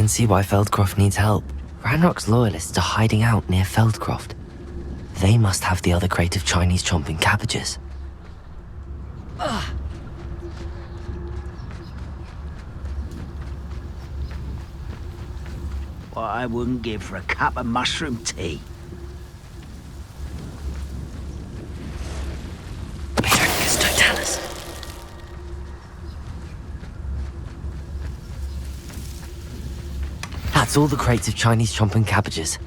can see why Feldcroft needs help. Ranrock's loyalists are hiding out near Feldcroft. They must have the other crate of Chinese chomping cabbages. What I wouldn't give for a cup of mushroom tea. Patroclus, don't tell us. That's all the crates of Chinese chomping cabbages.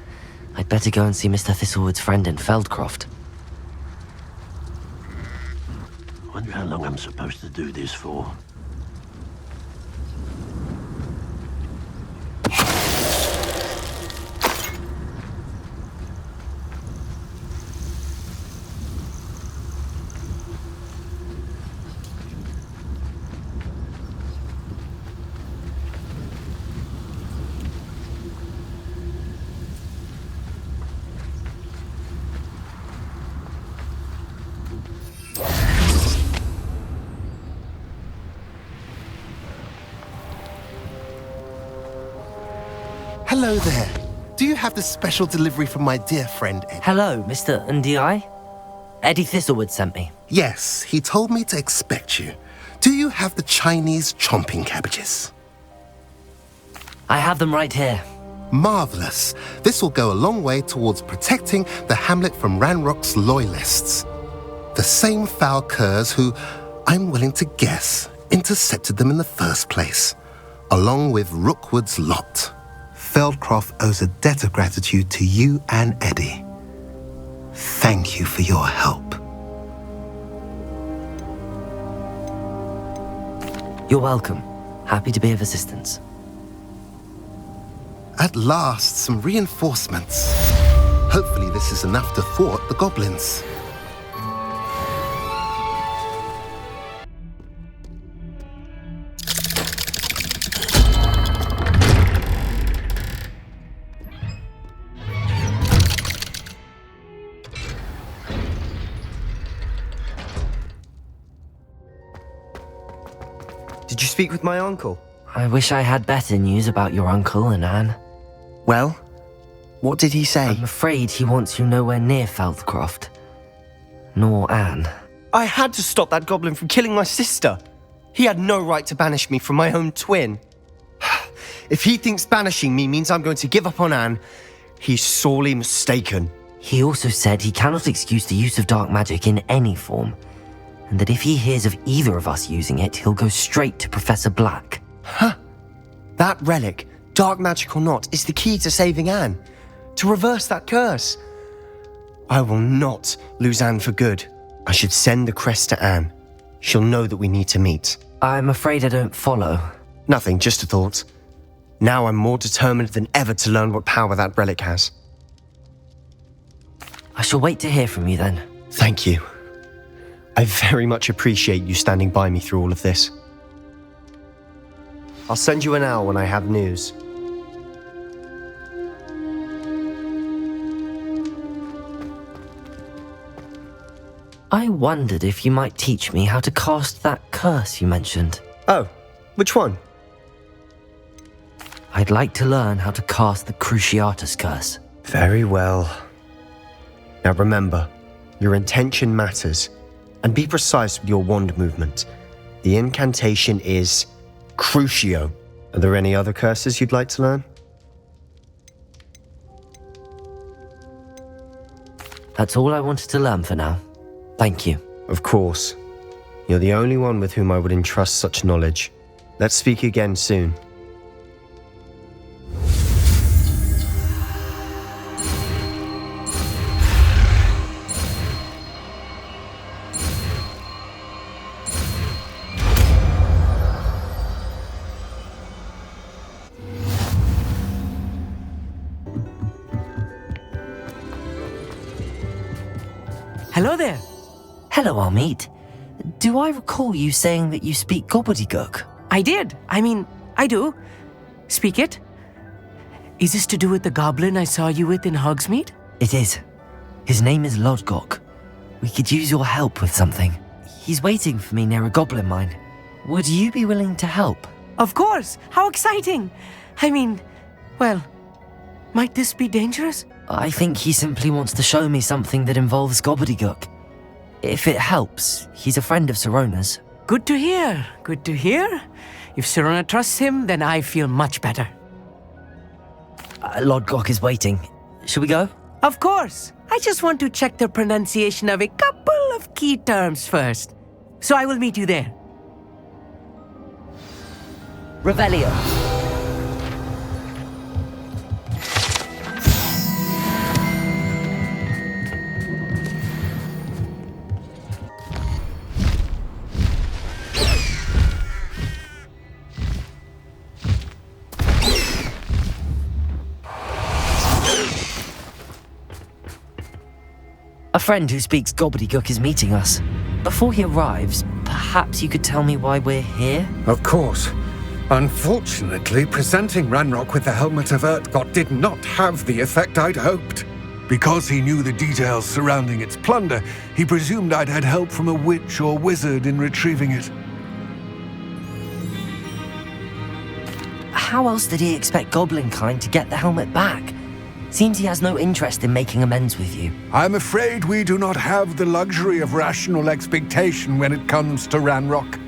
I'd better go and see Mr. Thistlewood's friend in Feldcroft. I wonder how long I'm supposed to do this for. Hello there. Do you have the special delivery from my dear friend, Eddie? Hello, Mr. Ndi? Eddie Thistlewood sent me. Yes, he told me to expect you. Do you have the Chinese chomping cabbages? I have them right here. Marvelous. This will go a long way towards protecting the hamlet from Ranrock's loyalists. The same foul curs who, I'm willing to guess, intercepted them in the first place, along with Rookwood's lot. Feldcroft owes a debt of gratitude to you and Eddie. Thank you for your help. You're welcome. Happy to be of assistance. At last, some reinforcements. Hopefully this is enough to thwart the goblins. Did you speak with my uncle? I wish I had better news about your uncle and Anne. Well, what did he say? I'm afraid he wants you nowhere near Feldcroft. Nor Anne. I had to stop that goblin from killing my sister. He had no right to banish me from my own twin. If he thinks banishing me means I'm going to give up on Anne, he's sorely mistaken. He also said he cannot excuse the use of dark magic in any form, and that if he hears of either of us using it, he'll go straight to Professor Black. Huh. That relic, dark magic or not, is the key to saving Anne. To reverse that curse. I will not lose Anne for good. I should send the crest to Anne. She'll know that we need to meet. I'm afraid I don't follow. Nothing, just a thought. Now I'm more determined than ever to learn what power that relic has. I shall wait to hear from you then. Thank you. I very much appreciate you standing by me through all of this. I'll send you an owl when I have news. I wondered if you might teach me how to cast that curse you mentioned. Oh, which one? I'd like to learn how to cast the Cruciatus curse. Very well. Now remember, your intention matters, and be precise with your wand movement. The incantation is Crucio. Are there any other curses you'd like to learn? That's all I wanted to learn for now. Thank you. Of course. You're the only one with whom I would entrust such knowledge. Let's speak again soon. Hello there. Hello, Amit. Do I recall you saying that you speak gobbledygook? I did. I do. Speak it. Is this to do with the goblin I saw you with in Hogsmeade? It is. His name is Lodgok. We could use your help with something. He's waiting for me near a goblin mine. Would you be willing to help? Of course. How exciting. Well, might this be dangerous? I think he simply wants to show me something that involves gobbledygook. If it helps, he's a friend of Sirona's. Good to hear. Good to hear. If Sirona trusts him, then I feel much better. Lodgok is waiting. Shall we go? Of course. I just want to check the pronunciation of a couple of key terms first. So I will meet you there. Revelio. A friend who speaks gobbledygook is meeting us. Before he arrives, perhaps you could tell me why we're here? Of course. Unfortunately, presenting Ranrock with the Helmet of Urtkot did not have the effect I'd hoped. Because he knew the details surrounding its plunder, he presumed I'd had help from a witch or wizard in retrieving it. How else did he expect Goblinkind to get the helmet back? Seems he has no interest in making amends with you. I'm afraid we do not have the luxury of rational expectation when it comes to Ranrock.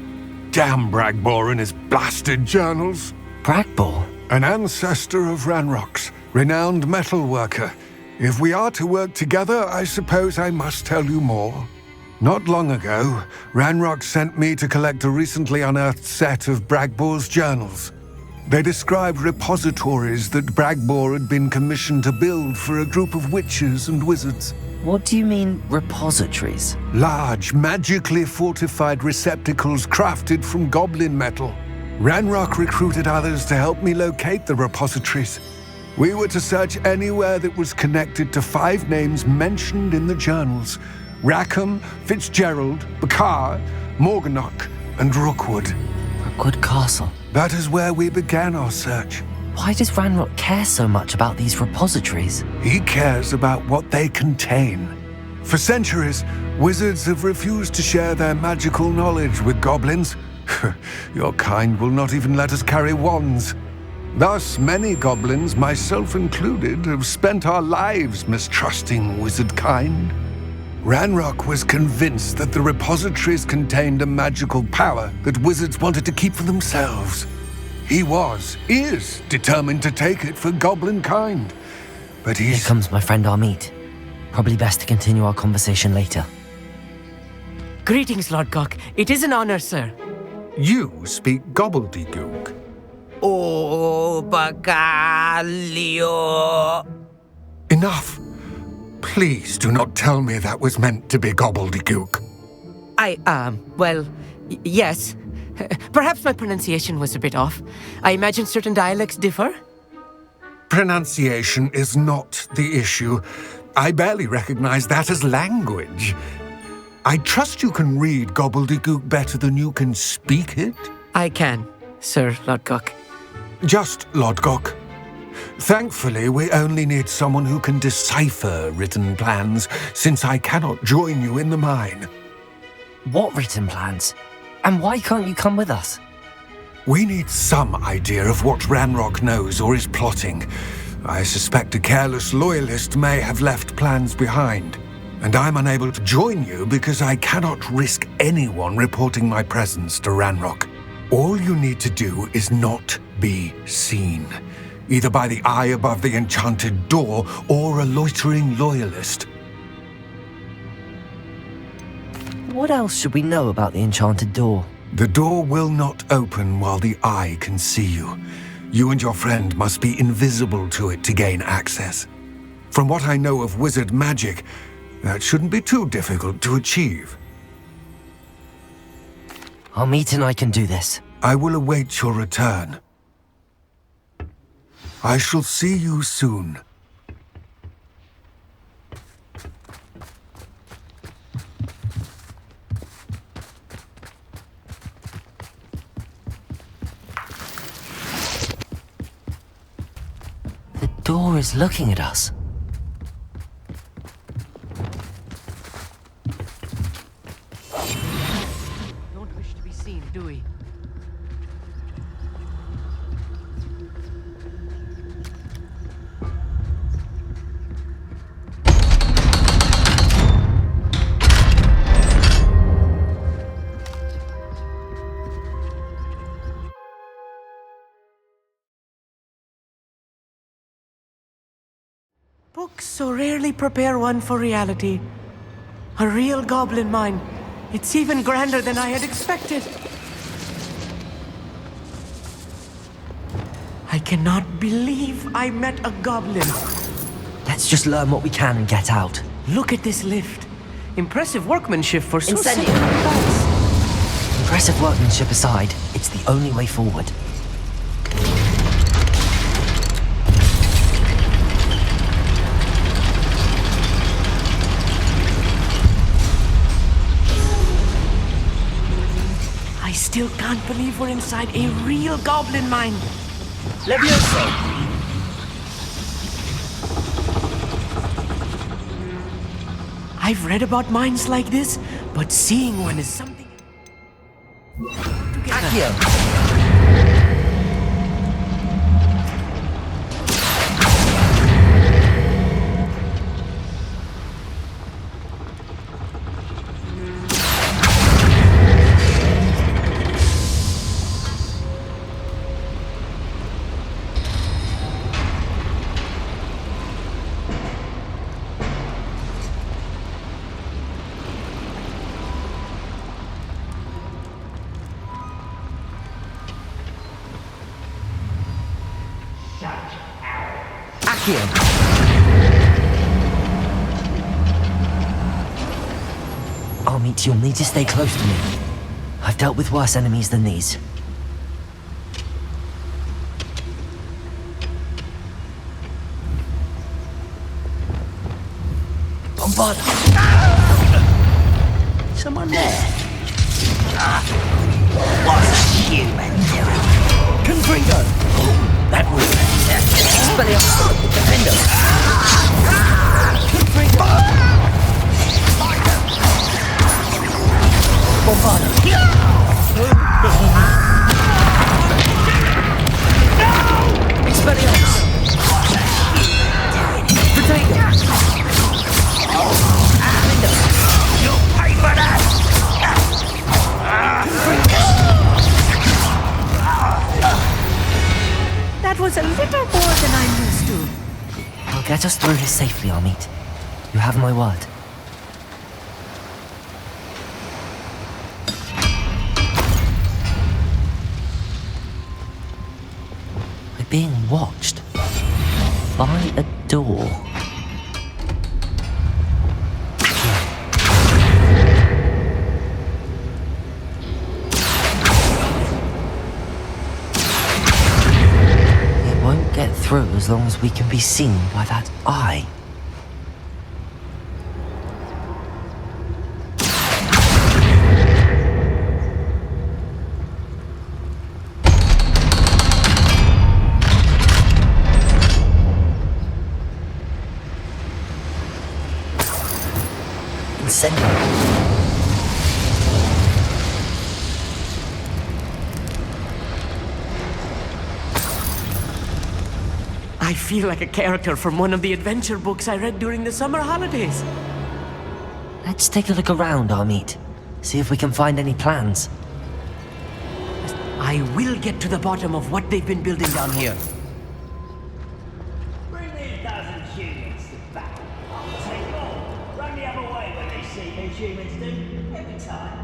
Damn Bragbor and his blasted journals. Bragbor? An ancestor of Ranrock's, renowned metal worker. If we are to work together, I suppose I must tell you more. Not long ago, Ranrock sent me to collect a recently unearthed set of Bragbor's journals. They described repositories that Bragbor had been commissioned to build for a group of witches and wizards. What do you mean, repositories? Large, magically fortified receptacles crafted from goblin metal. Ranrock recruited others to help me locate the repositories. We were to search anywhere that was connected to 5 names mentioned in the journals: Rackham, Fitzgerald, Bakar, Morganach, and Rookwood. Rookwood Castle. That is where we began our search. Why does Ranrock care so much about these repositories? He cares about what they contain. For centuries, wizards have refused to share their magical knowledge with goblins. Your kind will not even let us carry wands. Thus, many goblins, myself included, have spent our lives mistrusting wizard kind. Ranrock was convinced that the repositories contained a magical power that wizards wanted to keep for themselves. He is determined to take it for goblin kind. But Here comes my friend Amit. Probably best to continue our conversation later. Greetings, Lord Gok. It is an honor, sir. You speak gobbledygook. Oh, Bagalio. Enough. Please do not tell me that was meant to be gobbledygook. Yes. Perhaps my pronunciation was a bit off. I imagine certain dialects differ. Pronunciation is not the issue. I barely recognize that as language. I trust you can read gobbledygook better than you can speak it? I can, Sir Lodgok. Just Lodgok. Thankfully, we only need someone who can decipher written plans, since I cannot join you in the mine. What written plans? And why can't you come with us? We need some idea of what Ranrock knows or is plotting. I suspect a careless loyalist may have left plans behind. And I'm unable to join you because I cannot risk anyone reporting my presence to Ranrock. All you need to do is not be seen, either by the eye above the enchanted door or a loitering loyalist. What else should we know about the enchanted door? The door will not open while the eye can see you. You and your friend must be invisible to it to gain access. From what I know of wizard magic, that shouldn't be too difficult to achieve. Amit and I can do this. I will await your return. I shall see you soon. The door is looking at us. Don't wish to be seen, do we? Books so rarely prepare one for reality. A real goblin mine. It's even grander than I had expected. I cannot believe I met a goblin. Let's just learn what we can and get out. Look at this lift. Impressive workmanship for so Incendio. simple a device. Impressive workmanship aside, it's the only way forward. I still can't believe we're inside a real goblin mine. Levioso! I've read about mines like this, but seeing one is something... Accio! Accio! Armit, you'll need to stay close to me. I've dealt with worse enemies than these. Bombard! Someone there? What's a human doing? Confringo! That was... Expelliarmus! Defender! Confringo! Bombarda! Expelliarmus! Potato! Defender! You'll pay for that! That was a little more than I'm used to. I'll get us through this safely, Armit. You have my word. We're being watched by a door. It won't get through as long as we can be seen by that eye. Incendio. I feel like a character from one of the adventure books I read during the summer holidays. Let's take a look around, Armit. See if we can find any plans. I will get to the bottom of what they've been building down here. Bring me a dozen humans to battle. I'll take more. Run the other way when they see me humans do. Every time.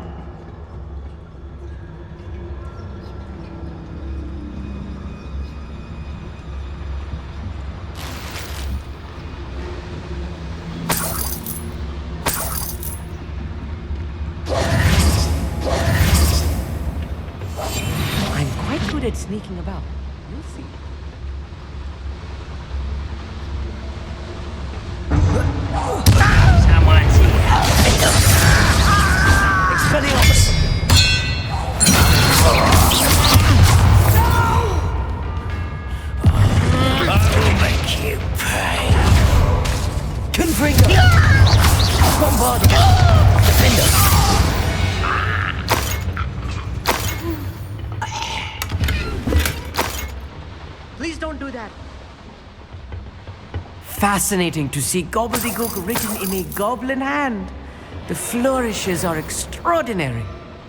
I'm quite good at sneaking about. You'll see. Someone's here. Expelliarmus! I'll make you pay. Confringo! Bombarda! Defender! Please don't do that. Fascinating to see gobbledygook written in a goblin hand. The flourishes are extraordinary.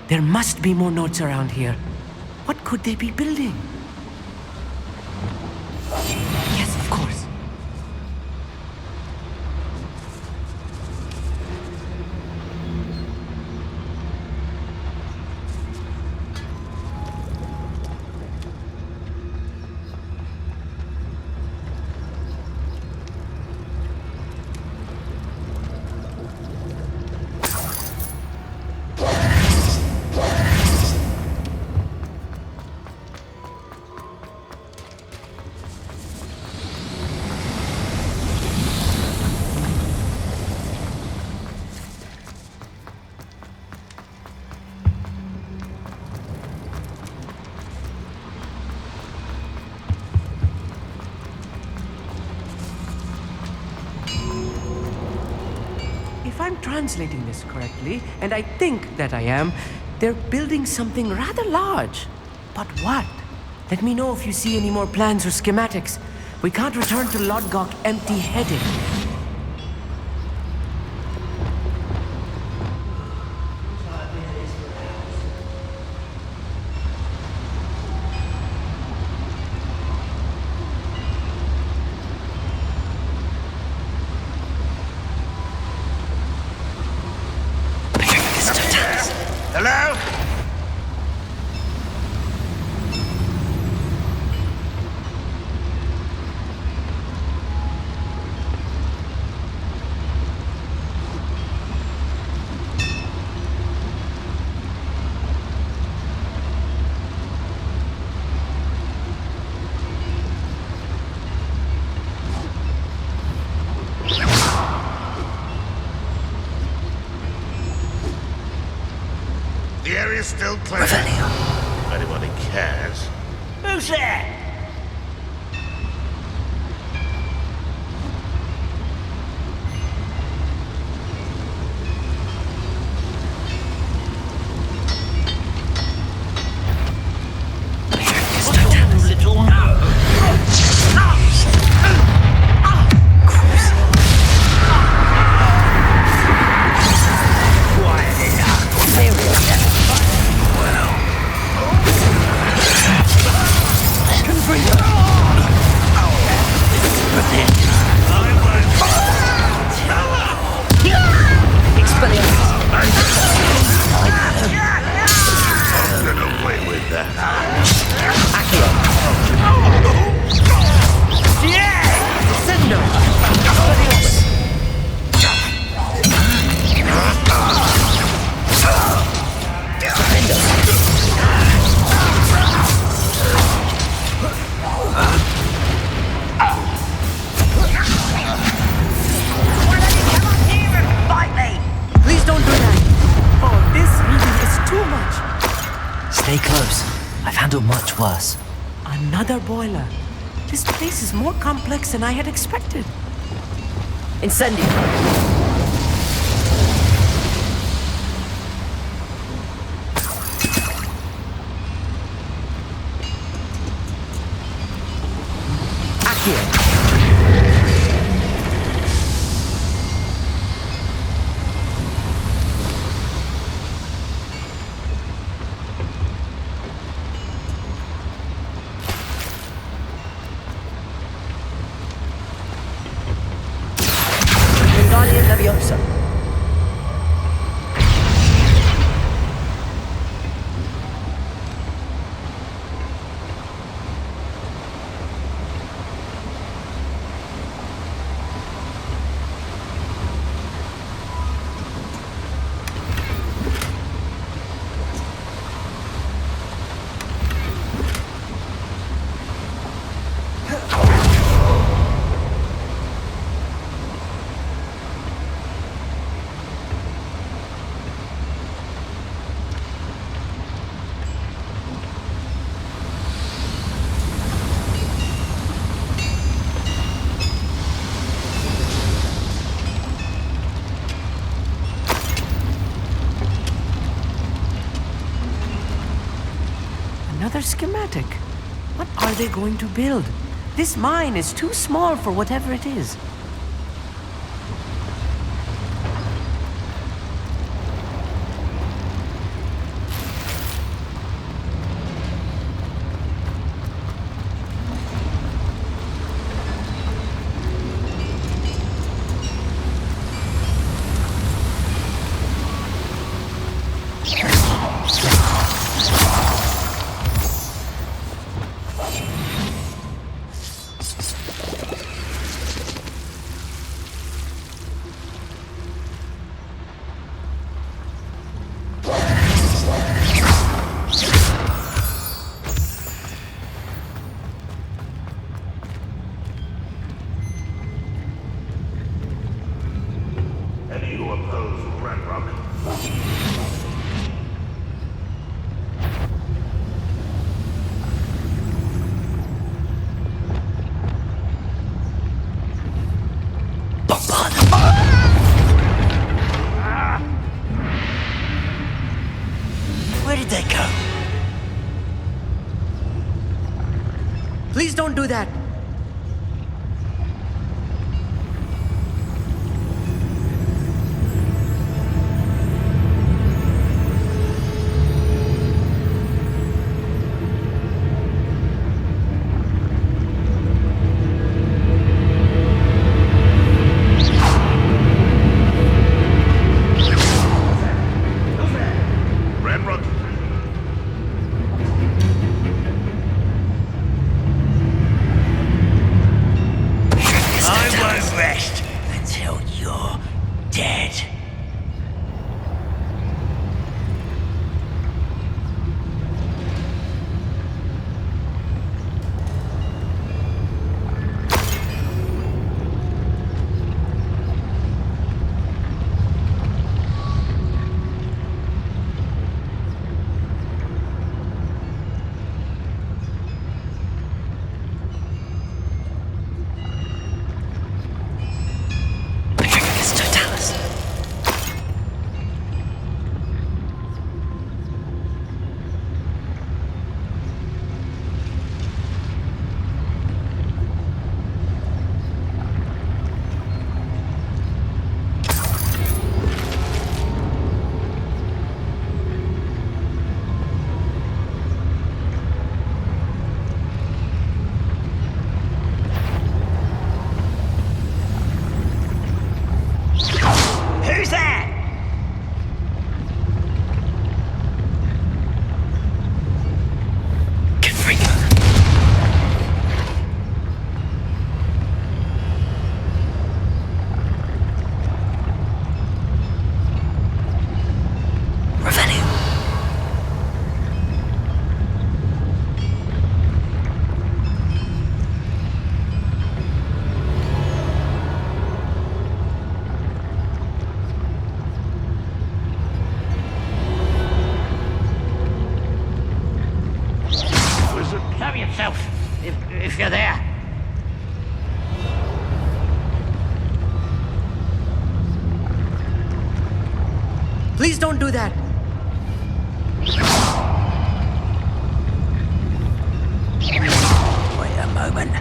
There must be more notes around here. What could they be building? Yes, of course. translating this correctly, and I think that I am, they're building something rather large. But what? Let me know if you see any more plans or schematics. We can't return to Lodgok empty-headed. Hello? The area's still clear. If anybody cares. Who's there? Little Stay close. I've handled much worse. Another boiler. This place is more complex than I had expected. Incendio! Leviosa. Another schematic. What are they going to build? This mine is too small for whatever it is. Any who oppose Red Rock. Where'd they go? Please don't do that. If you're there. Please don't do that. Wait a moment.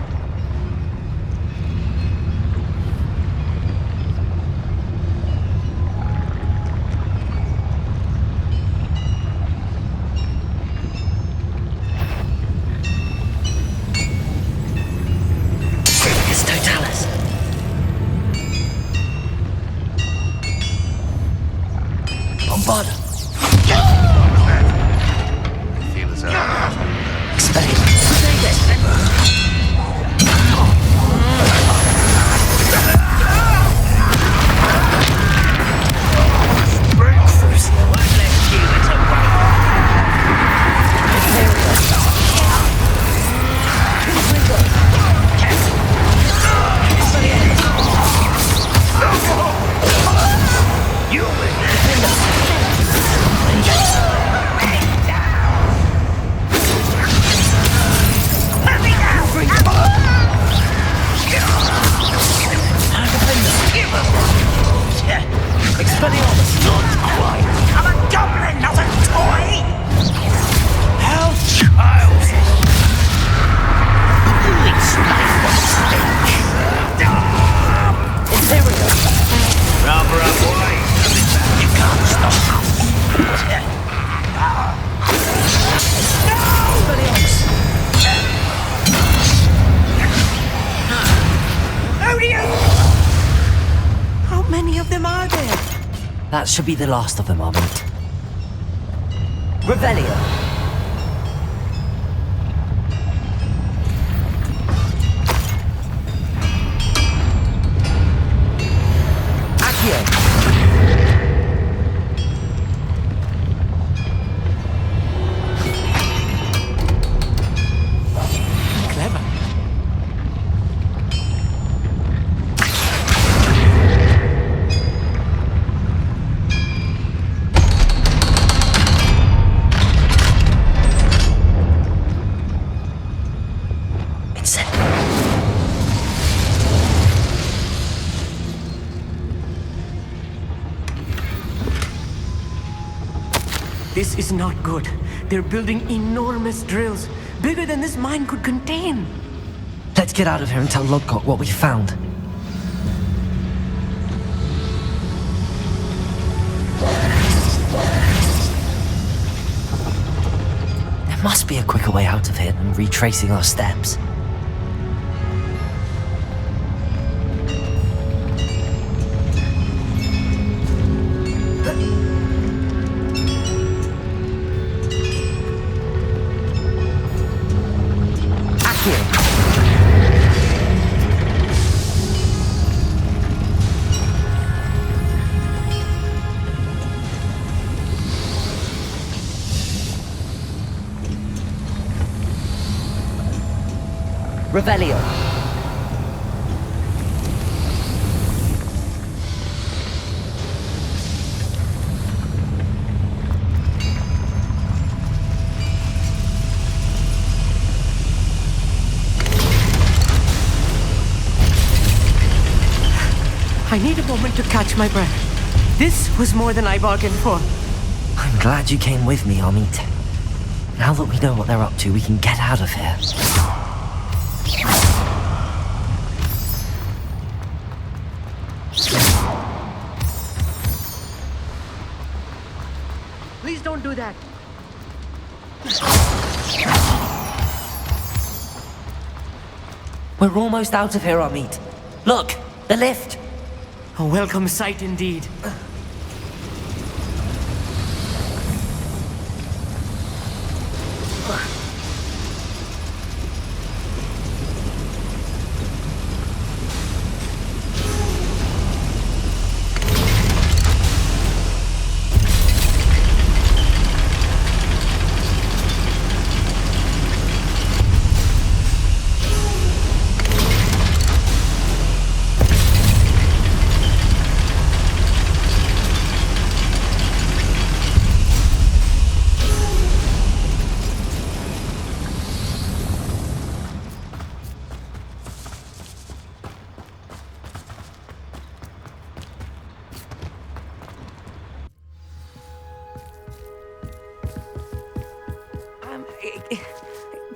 That should be the last of them, Armand. Revelio. Accio. Clever. This is not good. They're building enormous drills, bigger than this mine could contain. Let's get out of here and tell Lodgok what we found. There must be a quicker way out of here than retracing our steps. Revelio. I need a moment to catch my breath. This was more than I bargained for. I'm glad you came with me, Amit. Now that we know what they're up to, we can get out of here. Please don't do that. We're almost out of here, Amit. Look, the lift. A welcome sight indeed.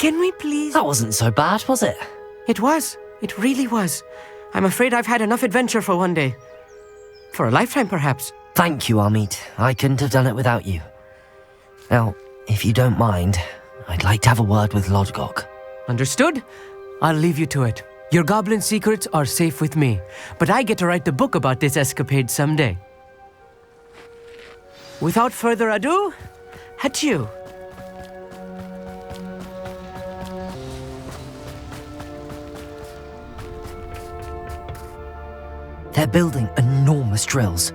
Can we please... That wasn't so bad, was it? It was. It really was. I'm afraid I've had enough adventure for one day. For a lifetime, perhaps. Thank you, Amit. I couldn't have done it without you. Now, if you don't mind, I'd like to have a word with Lodgok. Understood? I'll leave you to it. Your goblin secrets are safe with me, but I get to write the book about this escapade someday. Without further ado, adieu. They're building enormous drills.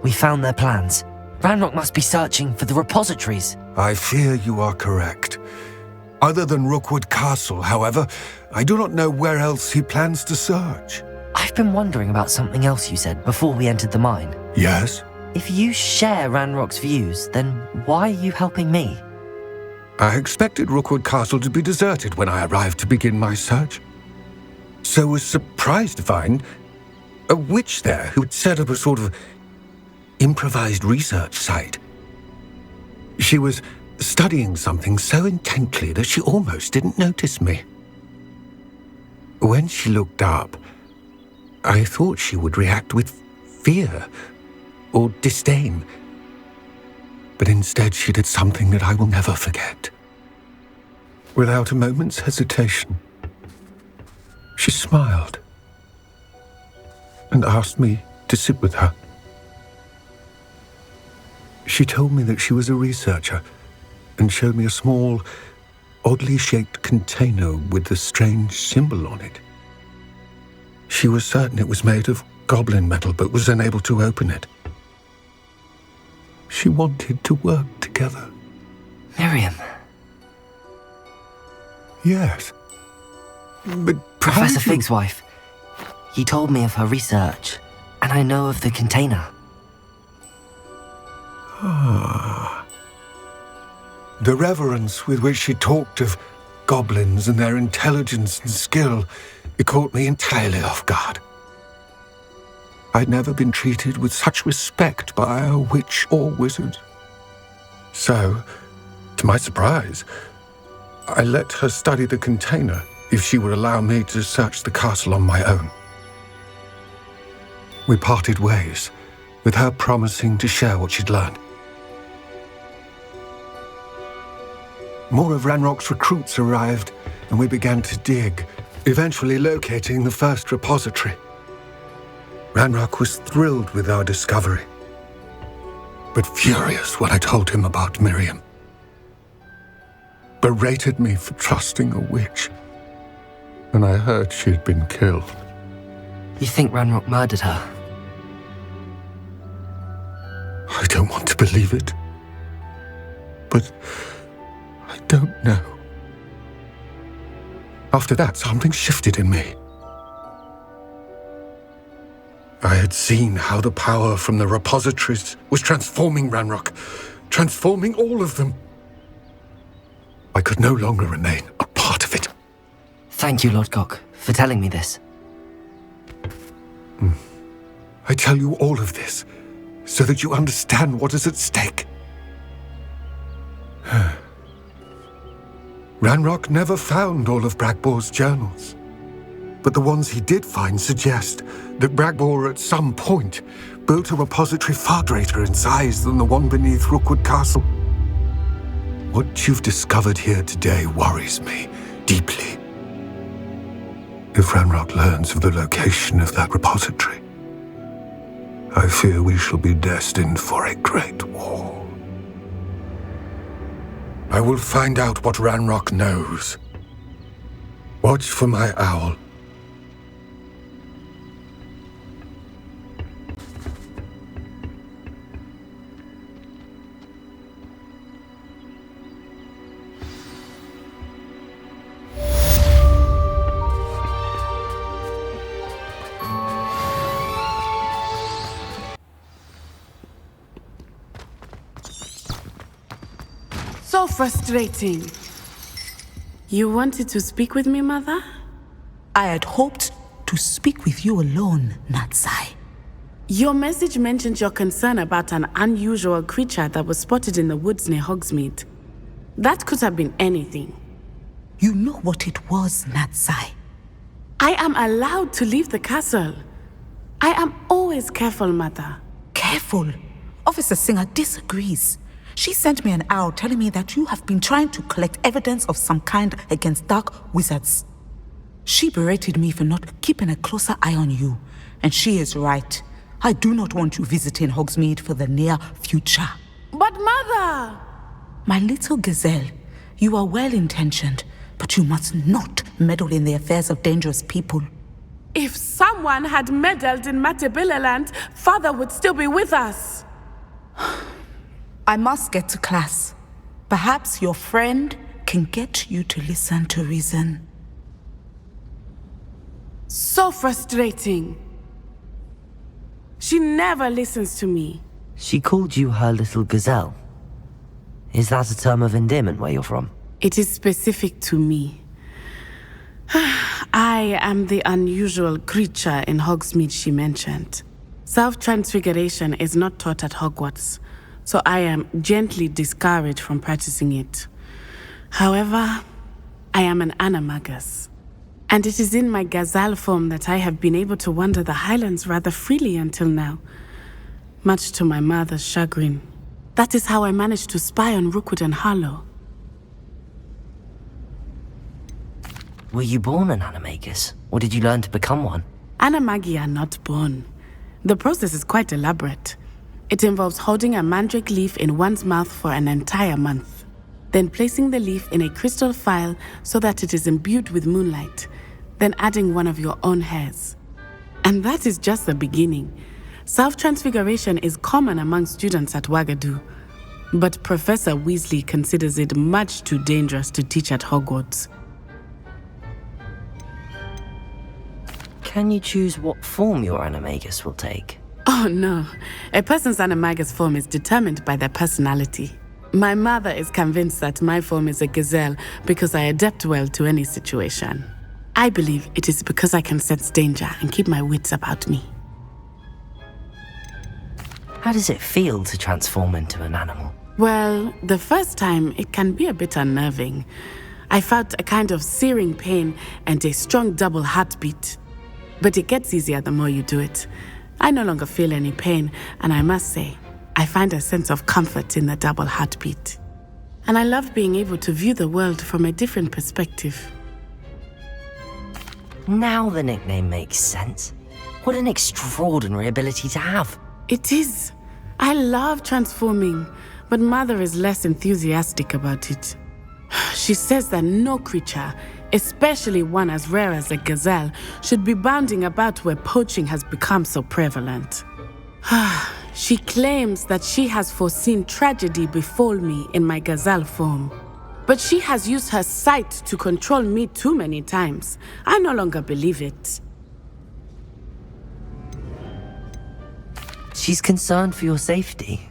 We found their plans. Ranrock must be searching for the repositories. I fear you are correct. Other than Rookwood Castle, however, I do not know where else he plans to search. I've been wondering about something else you said before we entered the mine. Yes? If you share Ranrock's views, then why are you helping me? I expected Rookwood Castle to be deserted when I arrived to begin my search. So was surprised to find a witch there who had set up a sort of improvised research site. She was studying something so intently that she almost didn't notice me. When she looked up, I thought she would react with fear or disdain. But instead she did something that I will never forget. Without a moment's hesitation, she smiled and asked me to sit with her. She told me that she was a researcher and showed me a small, oddly shaped container with a strange symbol on it. She was certain it was made of goblin metal, but was unable to open it. She wanted to work together. Miriam. Yes. But Professor Fig's wife. He told me of her research, and I know of the container. The reverence with which she talked of goblins and their intelligence and skill, it caught me entirely off guard. I'd never been treated with such respect by a witch or wizard. So, to my surprise, I let her study the container if she would allow me to search the castle on my own. We parted ways, with her promising to share what she'd learned. More of Ranrock's recruits arrived, and we began to dig, eventually locating the first repository. Ranrock was thrilled with our discovery, but furious when I told him about Miriam. Berated me for trusting a witch, and I heard she'd been killed. You think Ranrock murdered her? I don't want to believe it, but I don't know. After that, something shifted in me. I had seen how the power from the repositories was transforming Ranrock, transforming all of them. I could no longer remain a part of it. Thank you, Lord Gok, for telling me this. I tell you all of this so that you understand what is at stake. Ranrock never found all of Bragbor's journals, but the ones he did find suggest that Bragbor at some point built a repository far greater in size than the one beneath Rookwood Castle. What you've discovered here today worries me deeply. If Ranrock learns of the location of that repository, I fear we shall be destined for a great war. I will find out what Ranrock knows. Watch for my owl. So frustrating. You wanted to speak with me, Mother? I had hoped to speak with you alone, Natsai. Your message mentioned your concern about an unusual creature that was spotted in the woods near Hogsmeade. That could have been anything. You know what it was, Natsai. I am allowed to leave the castle. I am always careful, Mother. Careful. Officer Singer disagrees. She sent me an owl telling me that you have been trying to collect evidence of some kind against dark wizards. She berated me for not keeping a closer eye on you, and she is right. I do not want you visiting Hogsmeade for the near future. But Mother! My little gazelle, you are well-intentioned, but you must not meddle in the affairs of dangerous people. If someone had meddled in Matabeleland, Father would still be with us. I must get to class. Perhaps your friend can get you to listen to reason. So frustrating. She never listens to me. She called you her little gazelle. Is that a term of endearment where you're from? It is specific to me. I am the unusual creature in Hogsmeade she mentioned. Self-transfiguration is not taught at Hogwarts, so I am gently discouraged from practicing it. However, I am an animagus, and it is in my gazelle form that I have been able to wander the highlands rather freely until now, much to my mother's chagrin. That is how I managed to spy on Rookwood and Harlow. Were you born an animagus, or did you learn to become one? Animagi are not born. The process is quite elaborate. It involves holding a mandrake leaf in one's mouth for an entire month, then placing the leaf in a crystal phial so that it is imbued with moonlight, then adding one of your own hairs. And that is just the beginning. Self-transfiguration is common among students at Wagadu, but Professor Weasley considers it much too dangerous to teach at Hogwarts. Can you choose what form your animagus will take? Oh no, a person's animagus form is determined by their personality. My mother is convinced that my form is a gazelle because I adapt well to any situation. I believe it is because I can sense danger and keep my wits about me. How does it feel to transform into an animal? Well, the first time it can be a bit unnerving. I felt a kind of searing pain and a strong double heartbeat. But it gets easier the more you do it. I no longer feel any pain, and I must say, I find a sense of comfort in the double heartbeat. And I love being able to view the world from a different perspective. Now the nickname makes sense. What an extraordinary ability to have. It is. I love transforming, but Mother is less enthusiastic about it. She says that no creature, especially one as rare as a gazelle, should be bounding about where poaching has become so prevalent. She claims that she has foreseen tragedy befall me in my gazelle form. But she has used her sight to control me too many times. I no longer believe it. She's concerned for your safety.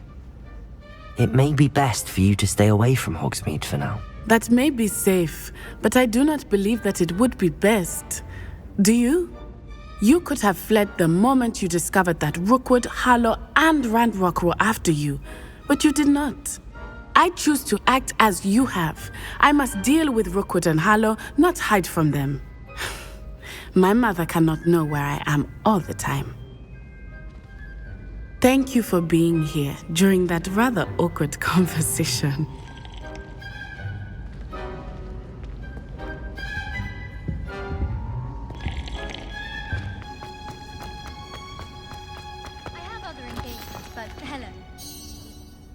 It may be best for you to stay away from Hogsmeade for now. That may be safe, but I do not believe that it would be best. Do you? You could have fled the moment you discovered that Rookwood, Harlow, and Ranrock were after you, but you did not. I choose to act as you have. I must deal with Rookwood and Harlow, not hide from them. My mother cannot know where I am all the time. Thank you for being here during that rather awkward conversation.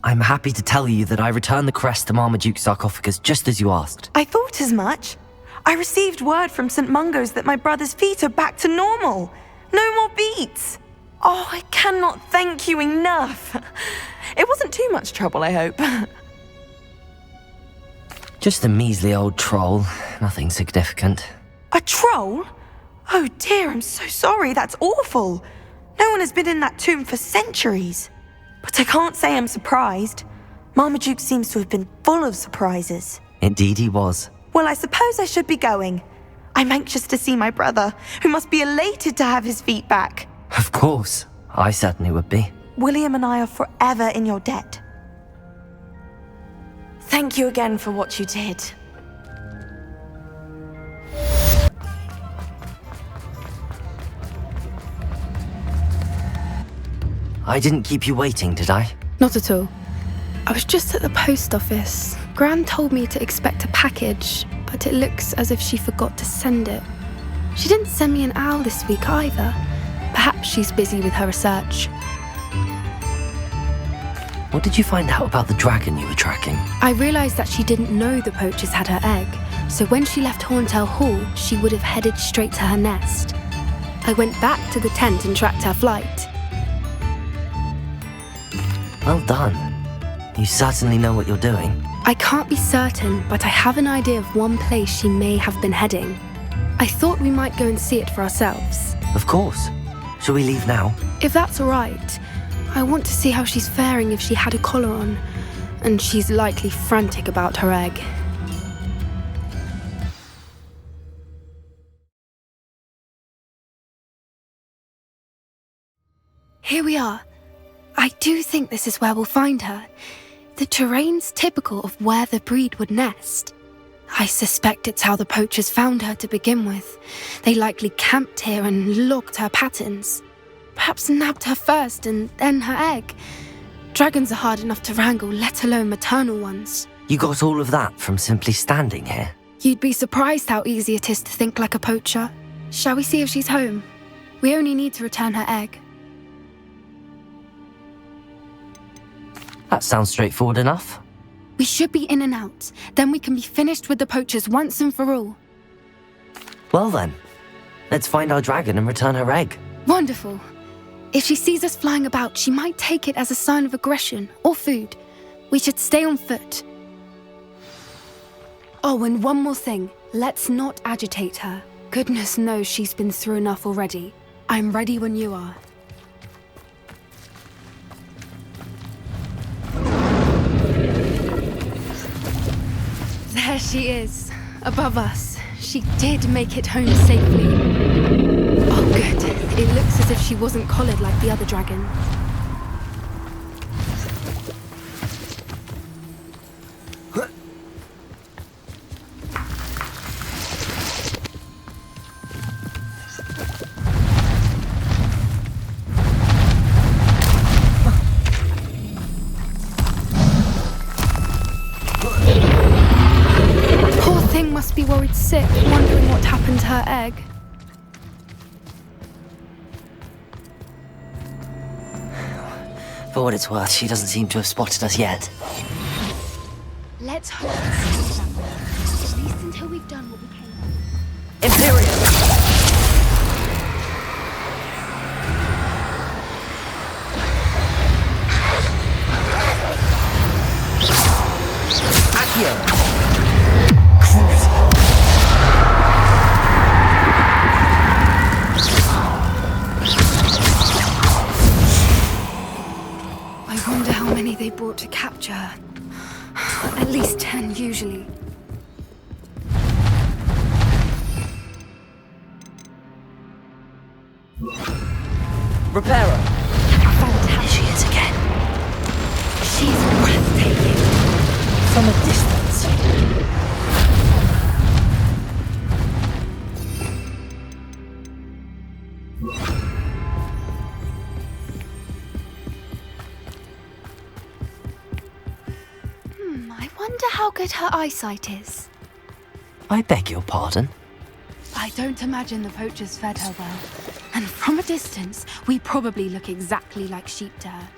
I'm happy to tell you that I returned the crest to Marmaduke's sarcophagus just as you asked. I thought as much. I received word from St. Mungo's that my brother's feet are back to normal. No more beats. Oh, I cannot thank you enough. It wasn't too much trouble, I hope. Just a measly old troll. Nothing significant. A troll? Oh dear, I'm so sorry. That's awful. No one has been in that tomb for centuries. But I can't say I'm surprised. Marmaduke seems to have been full of surprises. Indeed he was. Well, I suppose I should be going. I'm anxious to see my brother, who must be elated to have his feet back. Of course. I certainly would be. William and I are forever in your debt. Thank you again for what you did. I didn't keep you waiting, did I? Not at all. I was just at the post office. Gran told me to expect a package, but it looks as if she forgot to send it. She didn't send me an owl this week either. Perhaps she's busy with her research. What did you find out about the dragon you were tracking? I realised that she didn't know the poachers had her egg, so when she left Horntail Hall, she would have headed straight to her nest. I went back to the tent and tracked her flight. Well done. You certainly know what you're doing. I can't be certain, but I have an idea of one place she may have been heading. I thought we might go and see it for ourselves. Of course. Shall we leave now? If that's all right. I want to see how she's faring if she had a collar on. And she's likely frantic about her egg. Here we are. I do think this is where we'll find her. The terrain's typical of where the breed would nest. I suspect it's how the poachers found her to begin with. They likely camped here and logged her patterns. Perhaps nabbed her first and then her egg. Dragons are hard enough to wrangle, let alone maternal ones. You got all of that from simply standing here? You'd be surprised how easy it is to think like a poacher. Shall we see if she's home? We only need to return her egg. That sounds straightforward enough. We should be in and out. Then we can be finished with the poachers once and for all. Well then, let's find our dragon and return her egg. Wonderful. If she sees us flying about, she might take it as a sign of aggression or food. We should stay on foot. Oh, and one more thing. Let's not agitate her. Goodness knows she's been through enough already. I'm ready when you are. There she is, above us. She did make it home safely. Oh, good. It looks as if she wasn't collared like the other dragon. thing must be worried sick, wondering what happened to her egg. For what it's worth, she doesn't seem to have spotted us yet. Let's hope it's that way. At least until we've done what we came for. Imperium! Accio! I wonder how many they brought to capture her. At least 10 usually. Repairer! Fantastic. She is again. She's breathtaking. From a distance. I wonder how good her eyesight is. I beg your pardon? I don't imagine the poachers fed her well. And from a distance, we probably look exactly like sheep to her.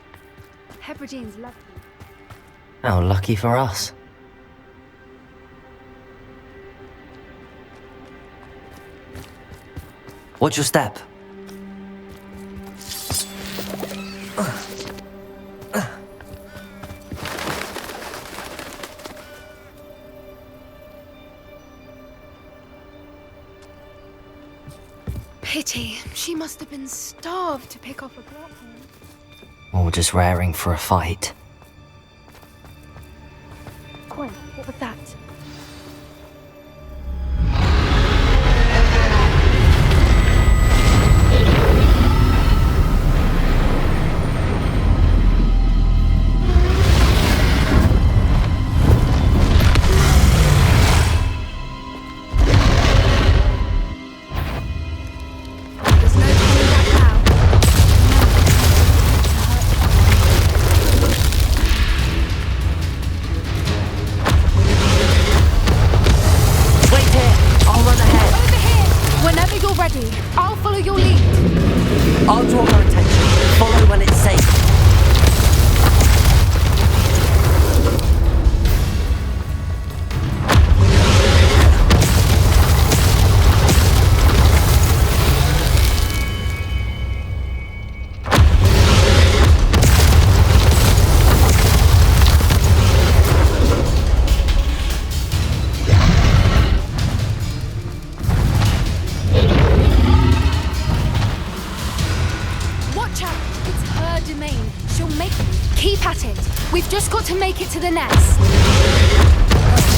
Hebrideans love you. How lucky for us. Watch your step. Pity. She must have been starved to pick off a grapple. Or just raring for a fight. Coin, what was that? I'll follow your lead. I'll draw her attention. Follow when it's safe. Keep at it. We've just got to make it to the nest.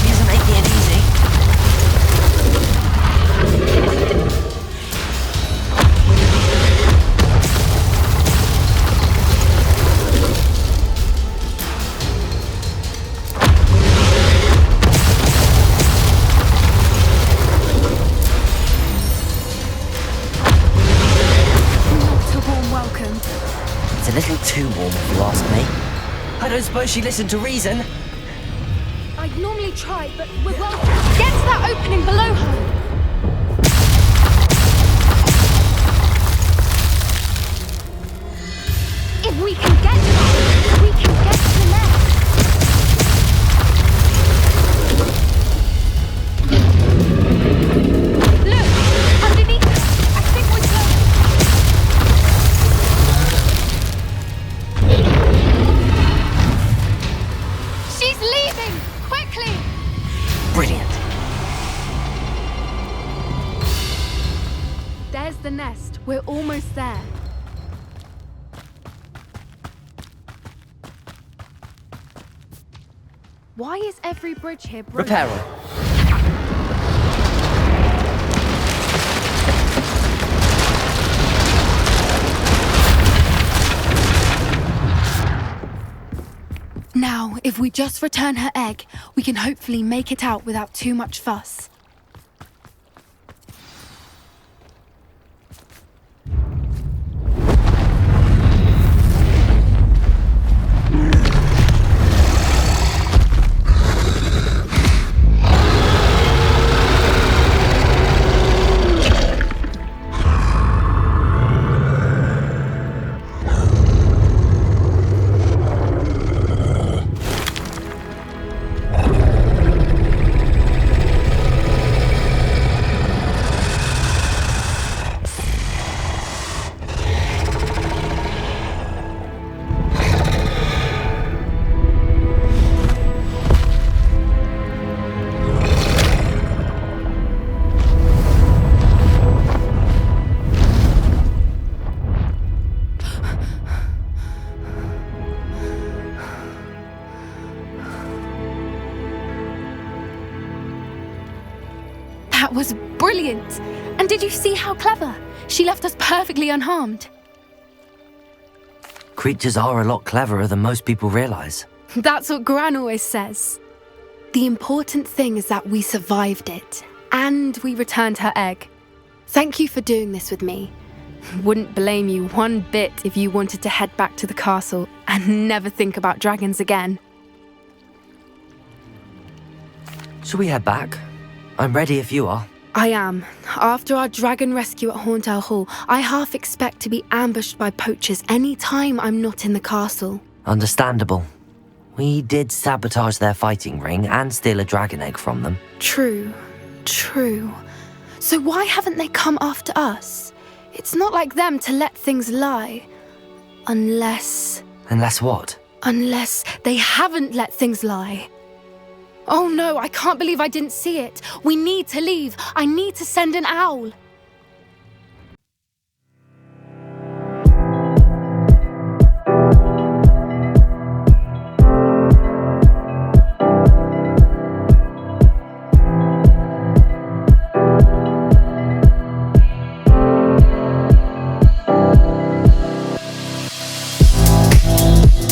She isn't making it easy. Not a warm welcome. It's a little too warm if you ask me. I don't suppose she listened to reason. I'd normally try, but we're well. Get to that opening below her. If we can get to that, we can get to the nest. Look, underneath her. I think we're close. She's leaving! Quickly! Brilliant. There's the nest. We're almost there. Why is every bridge here broken? Repairer. Now, if we just return her egg, we can hopefully make it out without too much fuss. That was brilliant. And did you see how clever? She left us perfectly unharmed. Creatures are a lot cleverer than most people realize. That's what Gran always says. The important thing is that we survived it, and we returned her egg. Thank you for doing this with me. Wouldn't blame you one bit if you wanted to head back to the castle and never think about dragons again. Shall we head back? I'm ready if you are. I am. After our dragon rescue at Hauntel Hall, I half expect to be ambushed by poachers any time I'm not in the castle. Understandable. We did sabotage their fighting ring and steal a dragon egg from them. True. So why haven't they come after us? It's not like them to let things lie. Unless what? Unless they haven't let things lie. Oh no, I can't believe I didn't see it. We need to leave. I need to send an owl.